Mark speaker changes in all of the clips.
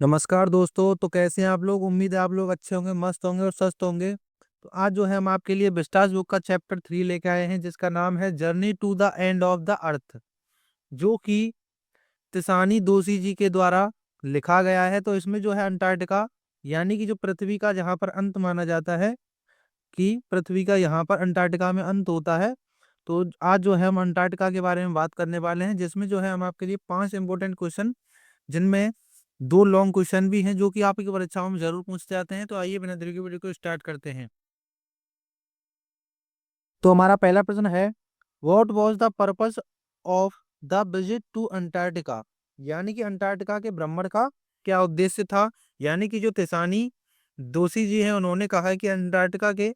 Speaker 1: नमस्कार दोस्तों। तो कैसे हैं आप लोग? उम्मीद है आप लोग अच्छे होंगे, मस्त होंगे और स्वस्थ होंगे। तो आज जो है हम आपके लिए विस्टास बुक का चैप्टर 3 लेके आए हैं, जिसका नाम है journey to the end of the earth, जो कि तिसानी दोशी जी के द्वारा लिखा गया है। तो इसमें जो है अंटार्कटिका, यानी कि जो पृथ्वी का जहाँ पर अंत माना जाता है, कि पृथ्वी का यहाँ पर अंटार्कटिका में अंत होता है। तो आज जो है हम अंटार्कटिका के बारे में बात करने वाले हैं, जिसमें जो है हम आपके लिए 5 इंपॉर्टेंट क्वेश्चन, जिनमें 2 लॉन्ग क्वेश्चन भी हैं जो कि आपकी परीक्षाओं में ज़रूर पूछते आते हैं। तो आइए बिना देरी के वीडियो को स्टार्ट करते हैं। तो हमारा पहला प्रश्न है, what was the purpose of the visit to Antarctica? यानी कि अंटार्कटिका के भ्रमण का क्या उद्देश्य था? यानी कि जो तिसानी दोशी जी हैं, उन्होंने कहा है कि अंटार्कटिका के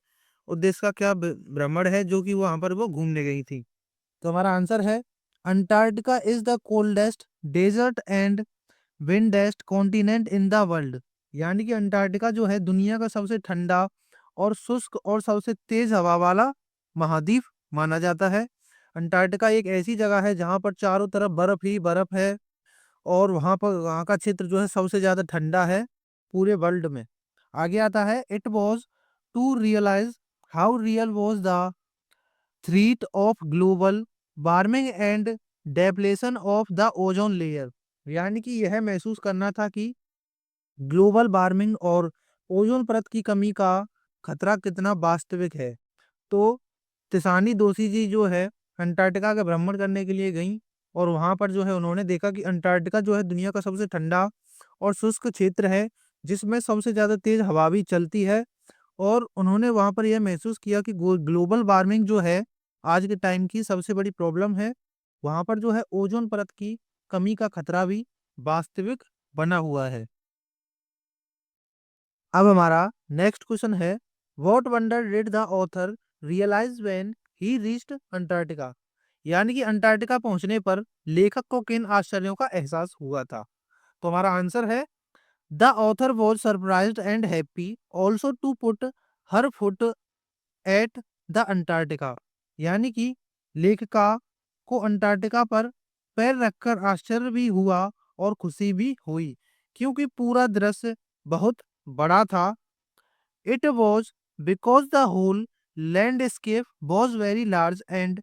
Speaker 1: उद्देश्य का क्या भ्रमण है, जो कि वहां पर वो घूमने गई थी। तो हमारा आंसर है, Antarctica is the coldest desert and windest continent in the world. यानी कि अंटार्कटिका जो है दुनिया का सबसे ठंडा और शुष्क और सबसे तेज हवा वाला महाद्वीप माना जाता है। अंटार्कटिका एक ऐसी जगह है जहां पर चारों तरफ बर्फ ही बर्फ है, और वहां का क्षेत्र जो है सबसे ज्यादा ठंडा है पूरे वर्ल्ड में। आगे आता है, it was to realise how real was the threat of global warming and depletion of the ozone layer. यानी कि यह महसूस करना था कि ग्लोबल वार्मिंग और ओजोन परत की कमी का खतरा कितना वास्तविक है। तो तिसानी दोशी जी जो है अंटार्कटिका का भ्रमण करने के लिए गई, और वहां पर जो है उन्होंने देखा कि अंटार्कटिका जो है दुनिया का सबसे ठंडा और शुष्क क्षेत्र है, जिसमें सबसे ज्यादा तेज हवा भी चलती है। और उन्होंने वहां पर यह महसूस किया कि ग्लोबल वार्मिंग जो है आज के टाइम की सबसे बड़ी प्रॉब्लम है। वहां पर जो है ओजोन परत की कमी का खतरा भी वास्तविक बना हुआ है। अब हमारा नेक्स्ट क्वेश्चन है, what wonder did the author realise when he reached Antarctica? यानी कि अंटार्कटिका पहुंचने पर लेखक को किन आश्चर्यों का एहसास हुआ था? तो हमारा आंसर है, the author was surprised and happy also to put her foot at the Antarctica. यानी कि लेखिका को अंटार्कटिका पर पैर रखकर आश्चर्य भी हुआ और खुशी भी हुई, क्योंकि पूरा दृश्य बहुत बड़ा था। It was because the whole landscape was very large and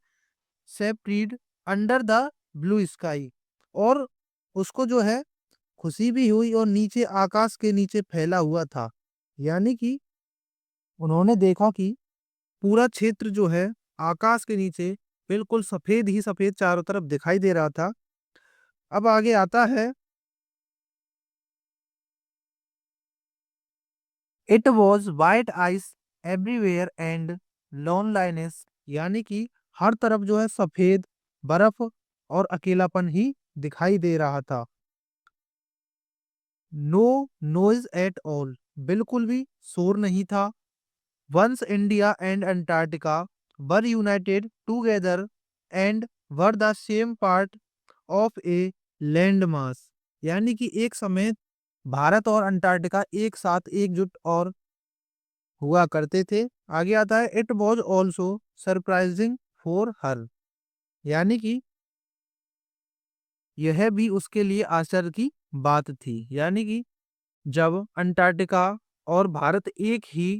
Speaker 1: spread under the blue sky. और उसको जो है खुशी भी हुई, और नीचे आकाश के नीचे फैला हुआ था। यानी कि उन्होंने देखा कि पूरा क्षेत्र जो है आकाश के नीचे बिल्कुल सफेद ही सफेद चारों तरफ दिखाई दे रहा था। अब आगे आता है, it was white ice everywhere and loneliness. यानी कि हर तरफ जो है सफेद बर्फ और अकेलापन ही दिखाई दे रहा था। नो नॉइज एट ऑल, बिल्कुल भी शोर नहीं था। Once India and Antarctica were united together and were the same part of a land mass. यानी कि एक समय भारत और अंटार्कटिका एक साथ एकजुट और हुआ करते थे। आगे आता है, it was also surprising for her. यानी कि यह भी उसके लिए आश्चर्य की बात थी। यानी कि जब अंटार्कटिका और भारत एक ही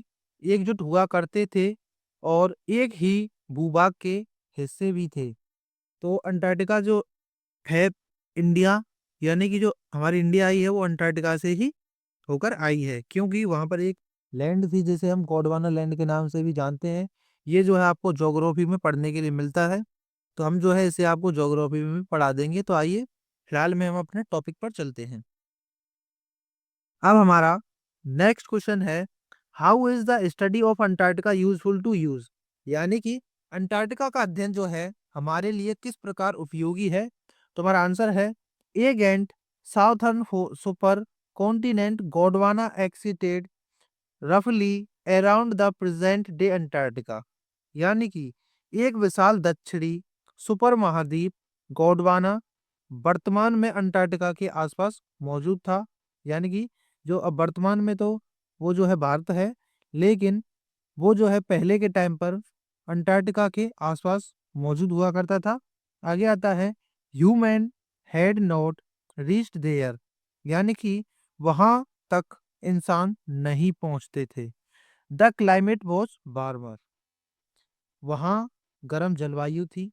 Speaker 1: एकजुट हुआ करते थे और एक ही भूभाग के हिस्से भी थे। तो अंटार्कटिका जो है इंडिया, यानी कि जो हमारी इंडिया आई है वो अंटार्कटिका से ही होकर आई है, क्योंकि वहां पर एक लैंड थी जिसे हम गोंडवाना लैंड के नाम से भी जानते हैं। ये जो है आपको ज्योग्राफी में पढ़ने के लिए मिलता है, तो हम जो है इसे आपको ज्योग्राफी में भी पढ़ा देंगे। तो आइए फिलहाल में हम अपने टॉपिक पर चलते हैं। अब हमारा नेक्स्ट क्वेश्चन है, how is the study of Antarctica useful to us? यानी कि अंटार्कटिका का अध्ययन जो है हमारे लिए किस प्रकार उपयोगी है? तो हमारा आंसर है, ancient southern super continent Gondwana existed रफली around the present day Antarctica. यानी कि एक विशाल दक्षिणी सुपर महाद्वीप गोंडवाना वर्तमान में अंटार्कटिका के आसपास मौजूद था। यानी कि जो अब वर्तमान में तो वो जो है भारत है, लेकिन वो जो है पहले के टाइम पर अंटार्कटिका के आसपास मौजूद हुआ करता था। आगे आता है, human had not reached there. यानी कि वहां तक इंसान नहीं पहुंचते थे। द क्लाइमेट वॉज वार्मर, वहां गर्म जलवायु थी।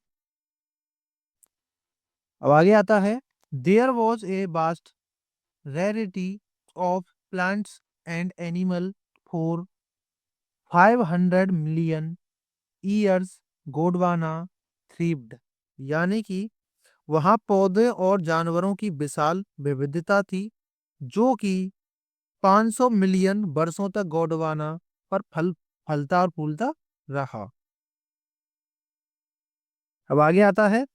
Speaker 1: अब आगे आता है, there was a vast rarity of plants and animal for 500 million years Gondwana thrived, यानी कि वहां पौधे और जानवरों की विशाल विविधता थी, जो कि 500 मिलियन वर्षों तक गोंडवाना पर फलता और फूलता रहा। अब आगे आता है,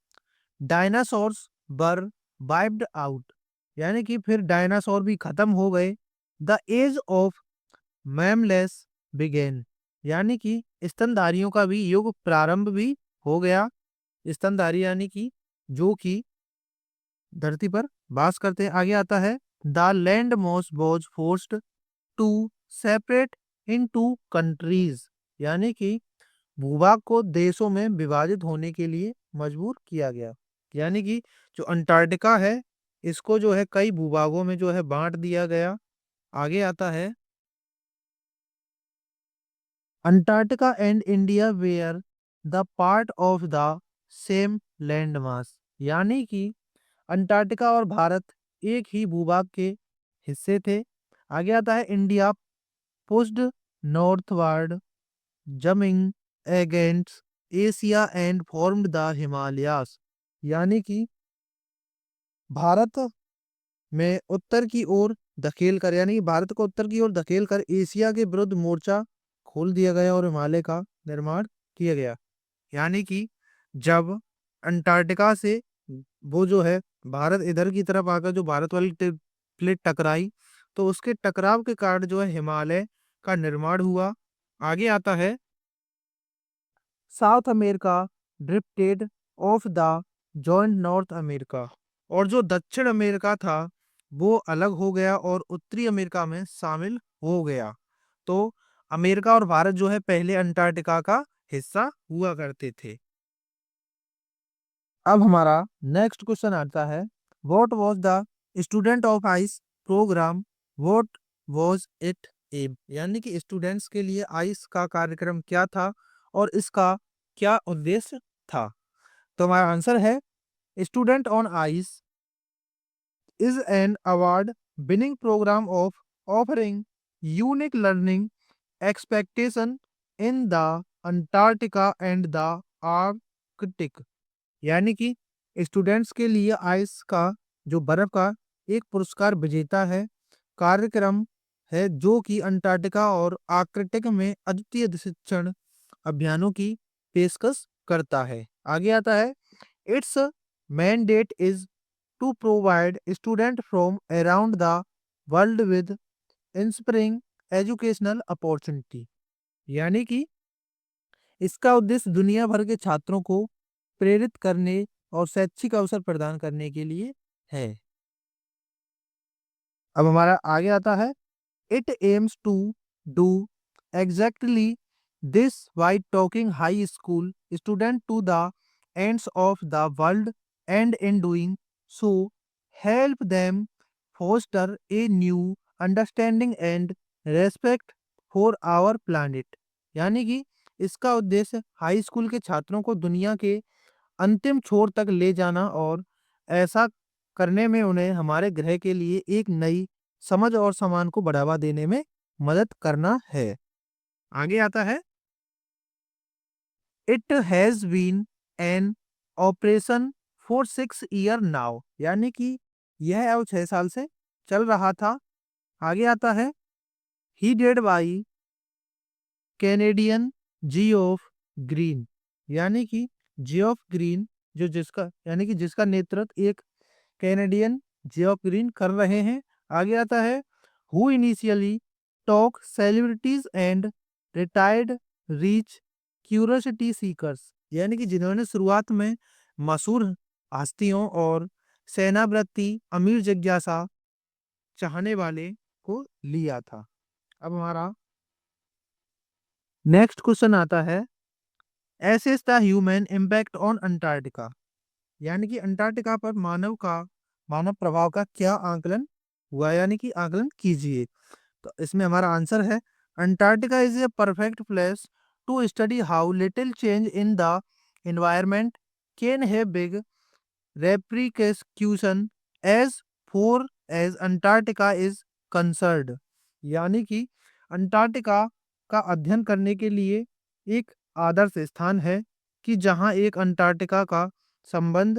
Speaker 1: डायनासोर्स वर वाइप्ड आउट, यानी कि फिर डायनासोर भी खत्म हो गए। द एज ऑफ मैमलेस बिगेन, यानी कि स्तनधारियों का भी युग प्रारंभ भी हो गया। स्तनधारी यानी कि जो कि धरती पर वास करते हैं। आगे आता है, the land mass was forced to separate into countries, यानी कि भूभाग को देशों में विभाजित होने के लिए मजबूर किया गया। यानी कि जो अंटार्कटिका है, इसको जो है कई भूभागों में जो है बांट दिया गया। आगे आता है, Antarctica and India were the part of the same land mass, यानी कि अंटार्कटिका और भारत एक ही भूभाग के हिस्से थे। आगे आता है, India pushed northward jamming against Asia and formed the Himalayas, यानी कि भारत में उत्तर की ओर धकेल कर, यानी कि भारत को उत्तर की ओर धकेल कर एशिया के विरुद्ध मोर्चा खोल दिया गया और हिमालय का निर्माण किया गया। यानी कि जब अंटार्कटिका से वो जो है भारत इधर की तरफ आकर जो भारत वाली प्लेट टकराई, तो उसके टकराव के कारण जो है हिमालय का निर्माण हुआ। आगे आता है, south America drifted of the joint north America, और जो दक्षिण अमेरिका था वो अलग हो गया और उत्तरी अमेरिका में शामिल हो गया। तो अमेरिका और भारत जो है पहले अंटार्कटिका का हिस्सा हुआ करते थे। अब हमारा नेक्स्ट क्वेश्चन आता है, what was the student of ice programme, what was it aim, यानी कि स्टूडेंट्स के लिए आइस का कार्यक्रम क्या था और इसका क्या उद्देश्य था। तो हमारा आंसर है, student on ice is an award-winning program of offering unique learning expectation in the Antarctica and the Arctic, यानी कि स्टूडेंट्स के लिए आइस का जो बर्फ का एक पुरस्कार विजेता है कार्यक्रम है, जो कि अंटार्कटिका और आर्कटिक में अद्वितीय शिक्षण अभियानों की पेशकश करता है। आगे आता है, it's mandate is to provide students from around the world with inspiring educational opportunity, यानी कि इसका उद्देश्य दुनिया भर के छात्रों को प्रेरित करने और शैक्षिक अवसर प्रदान करने के लिए है। अब हमारा आगे आता है, it aims to do exactly this by talking high school student to the ends of the world and in doing so help them foster a new understanding and respect for our planet, यानी कि इसका उद्देश्य high school के छात्रों को दुनिया के अंतिम छोर तक ले जाना और ऐसा करने में उन्हें हमारे ग्रह के लिए एक नई समझ और सम्मान को बढ़ावा देने में मदद करना है। आगे आता है, it has been an operation for 6 year now, यानी कि यह अब 6 साल से चल रहा था। आगे आता है, he died by Canadian Geoff Green, यानी कि जियोफ ग्रीन जो जिसका यानी कि जिसका नेतृत्व एक कैनेडियन जियोफ ग्रीन कर रहे हैं। आगे आता है, who initially talk celebrities and retired reach curiosity seekers, यानी कि जिन्होंने शुरुआत में मशहूर हस्तियों और सेनावृत्ति अमीर जिज्ञासा चाहने वाले को लिया था। अब हमारा नेक्स्ट क्वेश्चन आता है, assess the human impact on Antarctica, यानी कि अंटार्कटिका पर मानव प्रभाव का क्या आंकलन हुआ, यानी कि आकलन कीजिए। तो इसमें हमारा आंसर है Antarctica is a perfect place to study how little change in the environment can have big repercussion as far as Antarctica is concerned. यानी कि अंटार्कटिका का अध्ययन करने के लिए एक आदर्श स्थान है कि जहां एक अंटार्कटिका का संबंध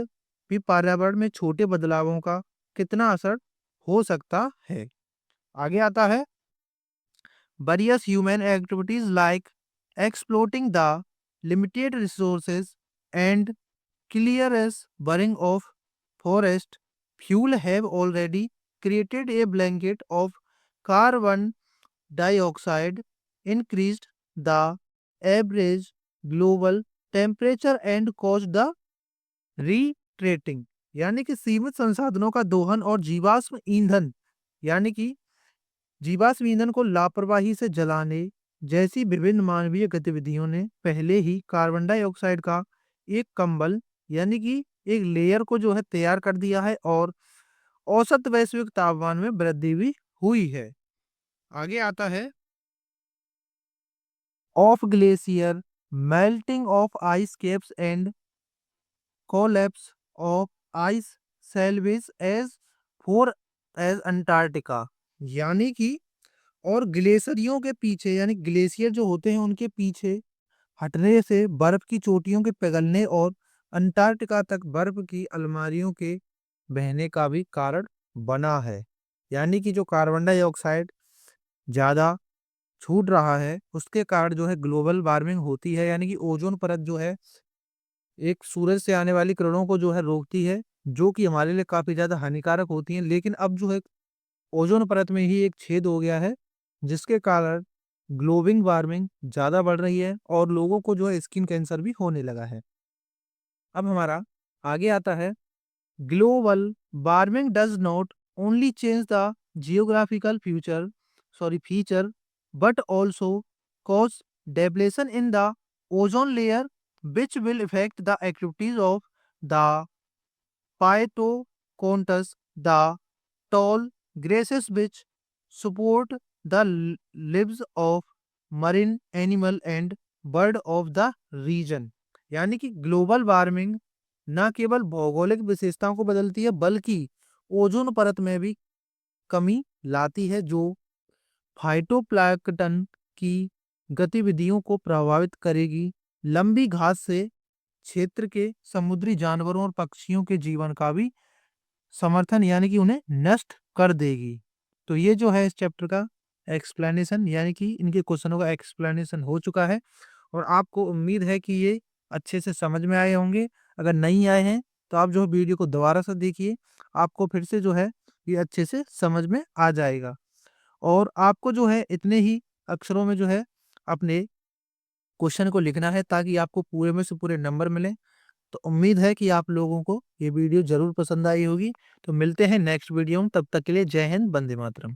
Speaker 1: भी पर्यावरण में छोटे बदलावों का कितना असर हो सकता है। आगे आता है various human activities like exploiting the limited resources and clearest burning of forest fuel have already created a blanket of carbon dioxide, increased the average global temperature and caused the retreating। यानी कि सीमित संसाधनों का दोहन और जीवाश्म ईंधन यानी कि जीवाश्म ईंधन को लापरवाही से जलाने जैसी विभिन्न मानवीय गतिविधियों ने पहले ही कार्बन डाइऑक्साइड का एक कंबल यानी कि एक लेयर को जो है तैयार कर दिया है और औसत वैश्विक तापमान में वृद्धि भी हुई है। आगे आता है of glacier melting of ice caps and collapse of ice shelves as far as Antarctica. यानी कि और ग्लेशियरों के पीछे यानी ग्लेशियर जो होते हैं उनके पीछे हटने से बर्फ की चोटियों के पिघलने और अंटार्कटिका तक बर्फ की अलमारियों के बहने का भी कारण बना है। यानी कि जो कार्बन डाइऑक्साइड ज्यादा छूट रहा है उसके कारण जो है ग्लोबल वार्मिंग होती है, यानी कि ओजोन परत जो है एक सूरज से आने वाली किरणों को जो है रोकती है, जो कि हमारे लिए काफी ज्यादा हानिकारक होती है। लेकिन अब जो है ओजोन परत में ही एक छेद हो गया है जिसके कारण ग्लोबल वार्मिंग ज्यादा बढ़ रही है और लोगों को जो है स्किन कैंसर भी होने लगा है। अब हमारा आगे आता है global warming does not only change the geographical feature but also cause depletion in the ozone layer which will affect the activities of the phytoconus, the tall grasses which support the lives of marine animal and bird of the region। यानी कि global warming न केवल भौगोलिक विशेषताओं को बदलती है बल्कि ओजोन परत में भी कमी लाती है, जो फाइटोप्लैंक्टन की गतिविधियों को प्रभावित करेगी। लंबी घास से क्षेत्र के समुद्री जानवरों और पक्षियों के जीवन का भी समर्थन यानी कि उन्हें नष्ट कर देगी। तो ये जो है इस चैप्टर का एक्सप्लेनेशन यानी कि इनके क्वेश्चनों का एक्सप्लेनेशन हो चुका है और आपको उम्मीद है कि ये अच्छे से समझ में आए होंगे। अगर नहीं आए हैं तो आप जो है वीडियो को दोबारा से देखिए, आपको फिर से जो है ये अच्छे से समझ में आ जाएगा और आपको जो है इतने ही अक्षरों में जो है अपने क्वेश्चन को लिखना है ताकि आपको पूरे में से पूरे नंबर मिले। तो उम्मीद है कि आप लोगों को ये वीडियो जरूर पसंद आई होगी। तो मिलते हैं नेक्स्ट वीडियो में, तब तक के लिए जय हिंद, वंदे मातरम।